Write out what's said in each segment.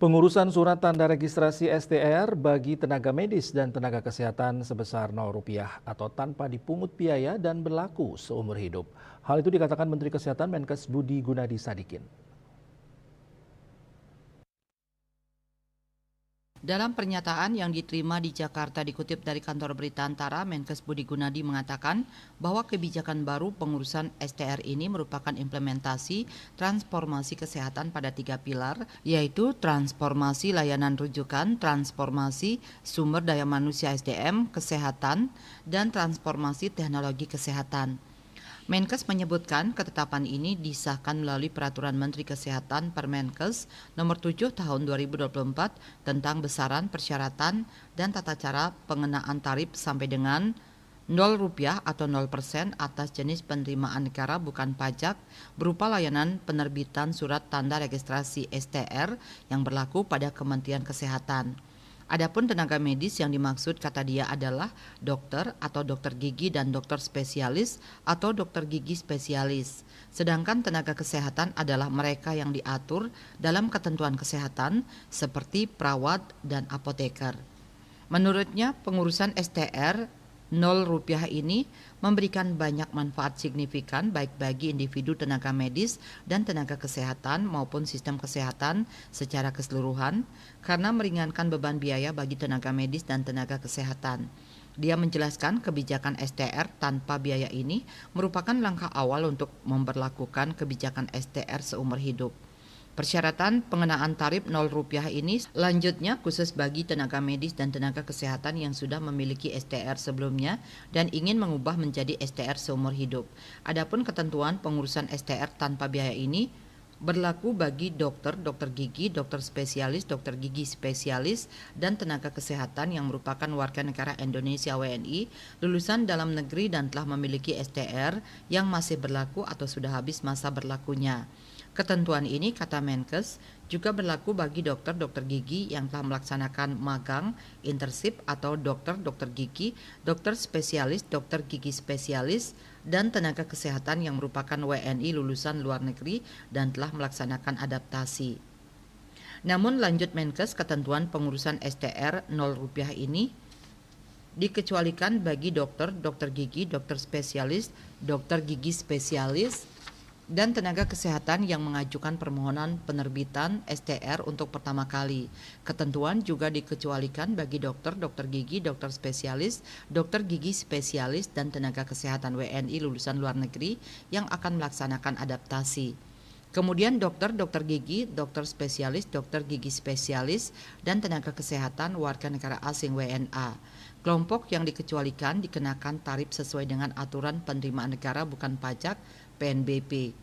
Pengurusan surat tanda registrasi STR bagi tenaga medis dan tenaga kesehatan sebesar Rp0 atau tanpa dipungut biaya dan berlaku seumur hidup. Hal itu dikatakan Menteri Kesehatan Menkes Budi Gunadi Sadikin. Dalam pernyataan yang diterima di Jakarta dikutip dari kantor berita Antara, Menkes Budi Gunadi mengatakan bahwa kebijakan baru pengurusan STR ini merupakan implementasi transformasi kesehatan pada 3 pilar, yaitu transformasi layanan rujukan, transformasi sumber daya manusia SDM, kesehatan, dan transformasi teknologi kesehatan. Menkes menyebutkan ketetapan ini disahkan melalui Peraturan Menteri Kesehatan Permenkes Nomor 7 Tahun 2024 tentang besaran persyaratan dan tata cara pengenaan tarif sampai dengan Rp0 atau 0% atas jenis penerimaan negara bukan pajak berupa layanan penerbitan surat tanda registrasi STR yang berlaku pada Kementerian Kesehatan. Adapun tenaga medis yang dimaksud kata dia adalah dokter atau dokter gigi dan dokter spesialis atau dokter gigi spesialis. Sedangkan tenaga kesehatan adalah mereka yang diatur dalam ketentuan kesehatan seperti perawat dan apoteker. Menurutnya pengurusan STR Rp0 ini memberikan banyak manfaat signifikan baik bagi individu tenaga medis dan tenaga kesehatan maupun sistem kesehatan secara keseluruhan karena meringankan beban biaya bagi tenaga medis dan tenaga kesehatan. Dia menjelaskan kebijakan STR tanpa biaya ini merupakan langkah awal untuk memberlakukan kebijakan STR seumur hidup. Persyaratan pengenaan tarif Rp0 ini lanjutnya khusus bagi tenaga medis dan tenaga kesehatan yang sudah memiliki STR sebelumnya dan ingin mengubah menjadi STR seumur hidup. Adapun ketentuan pengurusan STR tanpa biaya ini berlaku bagi dokter, dokter gigi, dokter spesialis, dokter gigi spesialis, dan tenaga kesehatan yang merupakan warga negara Indonesia WNI, lulusan dalam negeri dan telah memiliki STR yang masih berlaku atau sudah habis masa berlakunya. Ketentuan ini, kata Menkes, juga berlaku bagi dokter-dokter gigi yang telah melaksanakan magang, internship atau dokter-dokter gigi, dokter spesialis, dokter gigi spesialis, dan tenaga kesehatan yang merupakan WNI lulusan luar negeri dan telah melaksanakan adaptasi. Namun lanjut Menkes, ketentuan pengurusan STR Rp0 ini dikecualikan bagi dokter, dokter gigi, dokter spesialis, dokter gigi spesialis, dan tenaga kesehatan yang mengajukan permohonan penerbitan STR untuk pertama kali. Ketentuan juga dikecualikan bagi dokter, dokter gigi, dokter spesialis, dokter gigi spesialis, dan tenaga kesehatan WNI lulusan luar negeri yang akan melaksanakan adaptasi. Kemudian dokter, dokter gigi, dokter spesialis, dokter gigi spesialis, dan tenaga kesehatan warga negara asing WNA. Kelompok yang dikecualikan dikenakan tarif sesuai dengan aturan penerimaan negara bukan pajak PNBP.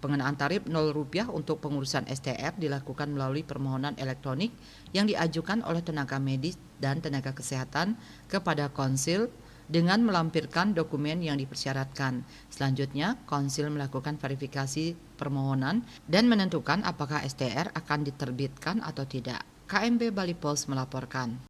Pengenaan tarif Rp0 untuk pengurusan STR dilakukan melalui permohonan elektronik yang diajukan oleh tenaga medis dan tenaga kesehatan kepada konsil dengan melampirkan dokumen yang dipersyaratkan. Selanjutnya, konsil melakukan verifikasi permohonan dan menentukan apakah STR akan diterbitkan atau tidak. KMB Bali Post melaporkan.